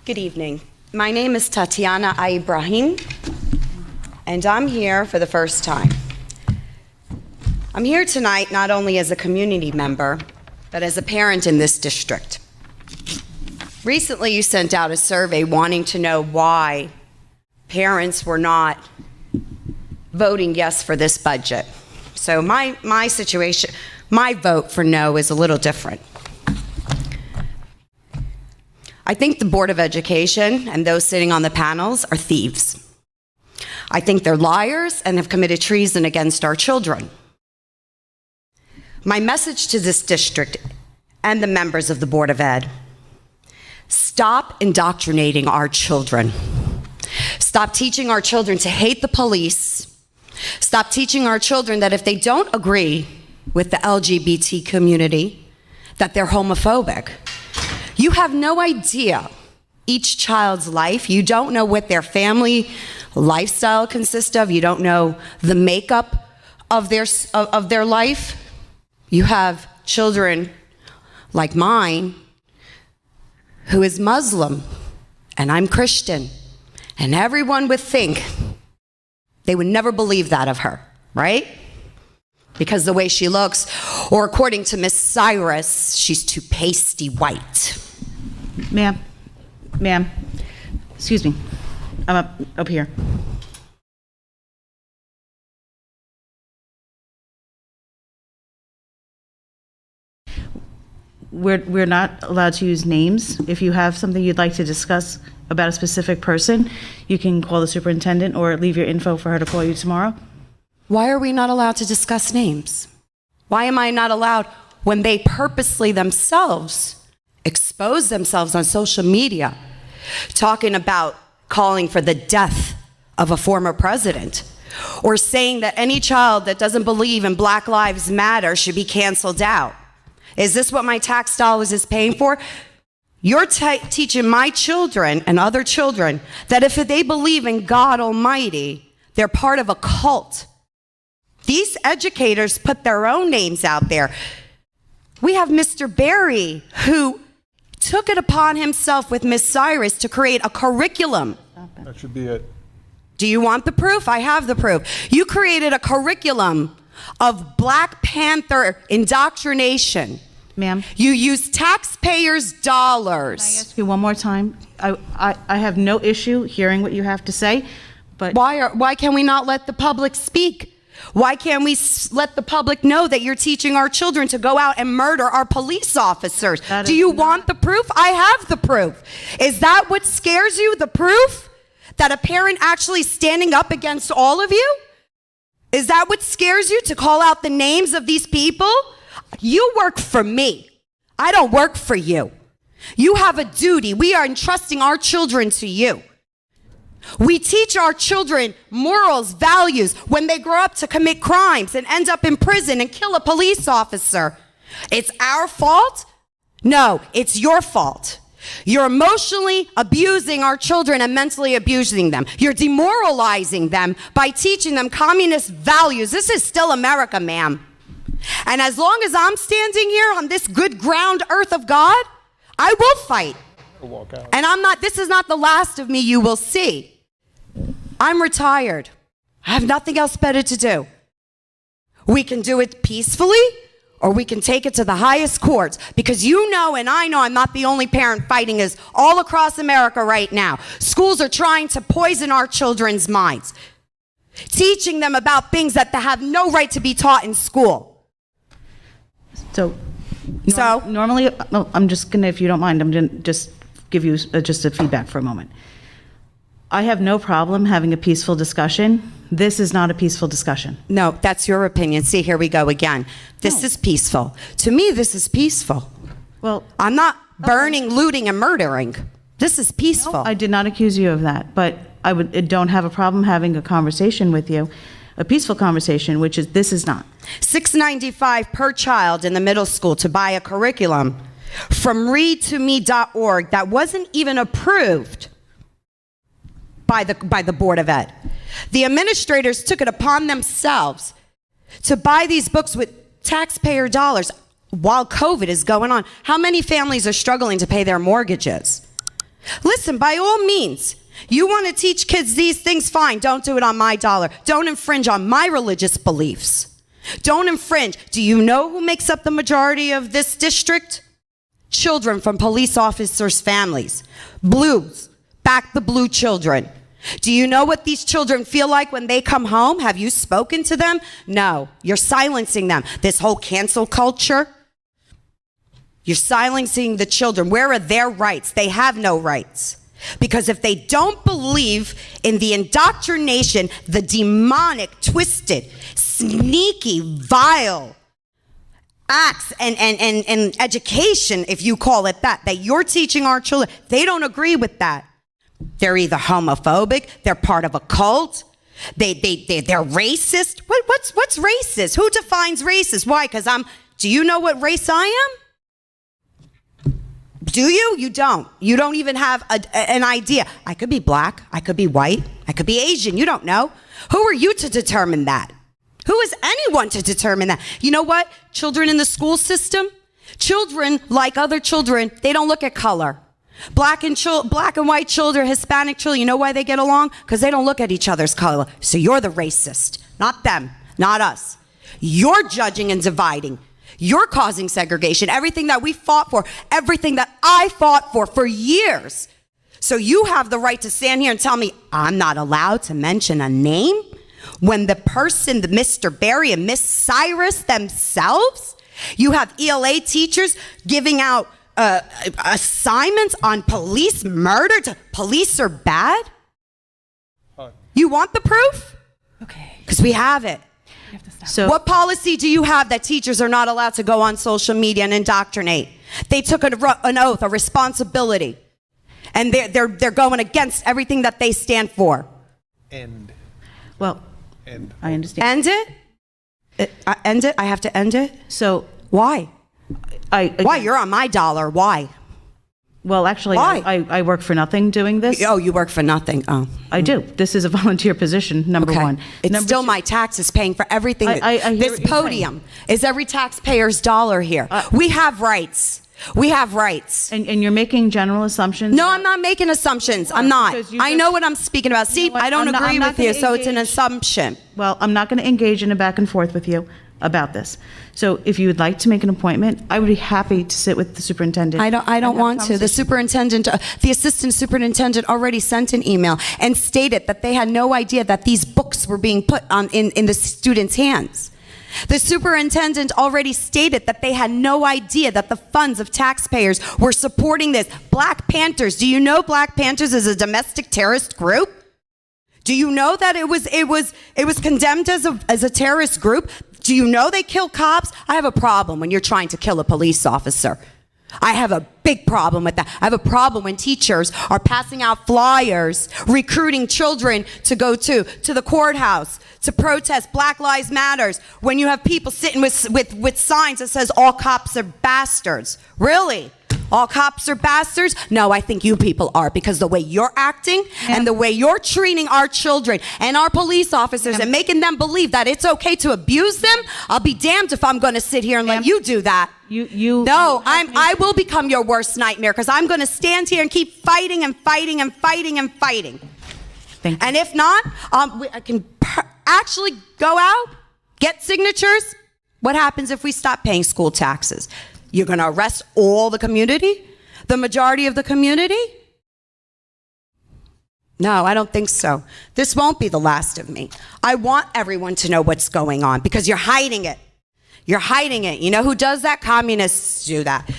Good evening. My name is Tatiana Ibrahim, and I'm here for the first time. I'm here tonight not only as a community member, but as a parent in this district. Recently, you sent out a survey wanting to know why parents were not voting yes for this budget. So my situation, my vote for no is a little different. I think the Board of Education and those sitting on the panels are thieves. I think they're liars and have committed treason against our children. My message to this district and the members of the Board of Ed: stop indoctrinating our children. Stop teaching our children to hate the police. Stop teaching our children that if they don't agree with the LGBT community, that they're homophobic. You have no idea each child's life. You don't know what their family lifestyle consists of. You don't know the makeup of their life. You have children like mine who is Muslim, and I'm Christian, and everyone would think, they would never believe that of her, right? Because the way she looks, or according to Miss Cyrus, she's too pasty white. Ma'am, excuse me. I'm up here. We're not allowed to use names. If you have something you'd like to discuss about a specific person, you can call the superintendent or leave your info for her to call you tomorrow. Why are we not allowed to discuss names? Why am I not allowed when they purposely themselves expose themselves on social media, talking about calling for the death of a former president, or saying that any child that doesn't believe in Black Lives Matter should be canceled out? Is this what my tax dollars is paying for? You're teaching my children and other children that if they believe in God Almighty, they're part of a cult. These educators put their own names out there. We have Mr. Berry, who took it upon himself with Miss Cyrus to create a curriculum. That should be it. Do you want the proof? I have the proof. You created a curriculum of Black Panther indoctrination. Ma'am, You use taxpayers' dollars. can I ask you one more time? I have no issue hearing what you have to say, but Why can we not let the public speak? Why can't we let the public know that you're teaching our children to go out and murder our police officers? Do you want the proof? I have the proof. Is that what scares you, the proof? That a parent actually standing up against all of you? Is that what scares you, to call out the names of these people? You work for me. I don't work for you. You have a duty. We are entrusting our children to you. We teach our children morals, values, when they grow up to commit crimes and end up in prison and kill a police officer. It's our fault? No, it's your fault. You're emotionally abusing our children and mentally abusing them. You're demoralizing them by teaching them communist values. This is still America, ma'am. And as long as I'm standing here on this good ground earth of God, I will fight. Walk out. And this is not the last of me you will see. I'm retired. I have nothing else better to do. We can do it peacefully, or we can take it to the highest courts, because you know and I know I'm not the only parent fighting this all across America right now. Schools are trying to poison our children's minds, teaching them about things that they have no right to be taught in school. Normally, I'm just gonna, if you don't mind, I'm gonna just give you just a feedback for a moment. I have no problem having a peaceful discussion. This is not a peaceful discussion. No, that's your opinion. See, here we go again. This is peaceful. To me, this is peaceful. Well, I'm not burning, looting, and murdering. This is peaceful. I did not accuse you of that, but I don't have a problem having a conversation with you, a peaceful conversation, which is, this is not. $6.95 per child in the middle school to buy a curriculum from readtome.org that wasn't even approved by the Board of Ed. The administrators took it upon themselves to buy these books with taxpayer dollars while COVID is going on. How many families are struggling to pay their mortgages? Listen, by all means, you want to teach kids these things, fine. Don't do it on my dollar. Don't infringe on my religious beliefs. Don't infringe. Do you know who makes up the majority of this district? Children from police officers' families. Blues. Back the blue children. Do you know what these children feel like when they come home? Have you spoken to them? No. You're silencing them. This whole cancel culture. You're silencing the children. Where are their rights? They have no rights. Because if they don't believe in the indoctrination, the demonic, twisted, sneaky, vile acts and education, if you call it that you're teaching our children, they don't agree with that. They're either homophobic, they're part of a cult, they're racist. What's racist? Who defines racist? Why? Do you know what race I am? Do you? You don't. You don't even have an idea. I could be black. I could be white. I could be Asian. You don't know. Who are you to determine that? Who is anyone to determine that? You know what? Children in the school system, children like other children, they don't look at color. Black and white children, Hispanic children, you know why they get along? Because they don't look at each other's color. So you're the racist, not them, not us. You're judging and dividing. You're causing segregation. Everything that we fought for, everything that I fought for years. So you have the right to stand here and tell me I'm not allowed to mention a name when the person, the Mr. Barry and Miss Cyrus themselves, you have ELA teachers giving out assignments on police murder. Police are bad? You want the proof? Okay. Because we have it. So What policy do you have that teachers are not allowed to go on social media and indoctrinate? They took an oath, a responsibility, and they're going against everything that they stand for. End. well, End. I understand. End it? End it? I have to end it? So Why? Why? again, You're on my dollar. Why? Well, actually, Why? I work for nothing doing this. Oh, you work for nothing. Oh. I do. This is a volunteer position, number Okay. one. It's Number still two- my taxes paying for everything. I hear This what you're podium is every taxpayer's dollar here. We have rights. We have rights. And you're making general assumptions. No, I'm not making assumptions. I'm not. Because you I just- know what I'm speaking about. See, You know what? I don't I'm not- agree I'm not with you, gonna so it's an engage. assumption. Well, I'm not going to engage in a back and forth with you about this. So if you would like to make an appointment, I would be happy to sit with the superintendent. I don't and have a want to. The conversation. superintendent, the assistant superintendent already sent an email and stated that they had no idea that these books were being put in the students' hands. The superintendent already stated that they had no idea that the funds of taxpayers were supporting this. Black Panthers, do you know Black Panthers is a domestic terrorist group? Do you know that it was condemned as a terrorist group? Do you know they kill cops? I have a problem when you're trying to kill a police officer. I have a big problem with that. I have a problem when teachers are passing out flyers, recruiting children to go to the courthouse, to protest Black Lives Matters, when you have people sitting with signs that says all cops are bastards. Really? All cops are bastards? No, I think you people are, because the way you're acting and the way you're treating our children and our police officers and making them believe that it's okay to abuse them, I'll be damned if I'm going to sit here and let you do that. No, I will become your worst nightmare, because I'm going to stand here and keep fighting and fighting and fighting and fighting. Thank you. And if not, I can actually go out, get signatures. What happens if we stop paying school taxes? You're going to arrest all the community? The majority of the community? No, I don't think so. This won't be the last of me. I want everyone to know what's going on, because you're hiding it. You're hiding it. You know who does that? Communists do that.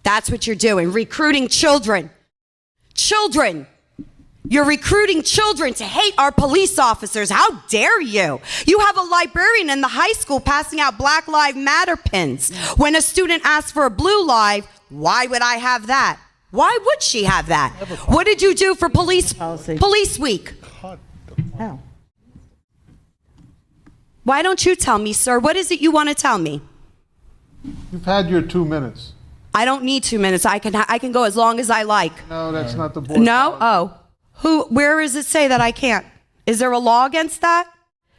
That's what you're doing. Recruiting children. Children. You're recruiting children to hate our police officers. How dare you? You have a librarian in the high school passing out Black Lives Matter pins. When a student asks for a blue live, why would I have that? Why would she have that? What did you do for police week? How? Why don't you tell me, sir? What is it you want to tell me? You've had your 2 minutes. I don't need 2 minutes. I can go as long as I like. No, that's not the board. No? policy. Oh. Where does it say that I can't? Is there a law against that?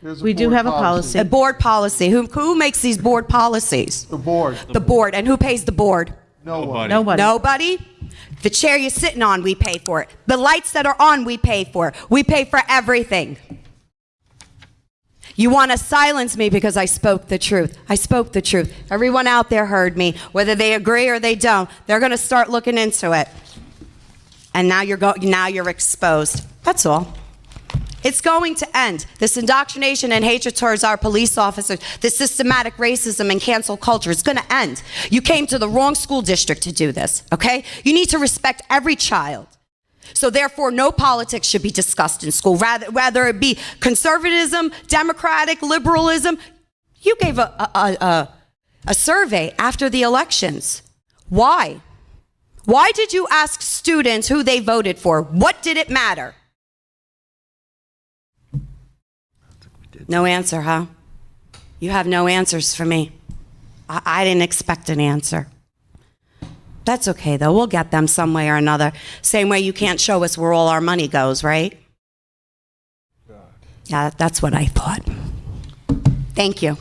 There's a We do board have a policy. A board policy. Who makes these board policies? The board. The board. And who pays the board? No one. Nobody. Nobody? The chair you're sitting on, we pay for it. The lights that are on, we pay for. We pay for everything. You want to silence me because I spoke the truth. I spoke the truth. Everyone out there heard me. Whether they agree or they don't, they're going to start looking into it. And now you're exposed. That's all. It's going to end. This indoctrination and hatred towards our police officers, this systematic racism and cancel culture is going to end. You came to the wrong school district to do this, okay? You need to respect every child. So therefore, no politics should be discussed in school, whether it be conservatism, democratic, liberalism. You gave a survey after the elections. Why? Why did you ask students who they voted for? What did it matter? No answer, huh? You have no answers for me. I didn't expect an answer. That's okay, though. We'll get them some way or another. Same way you can't show us where all our money goes, right? Yeah, that's what I thought. Thank you.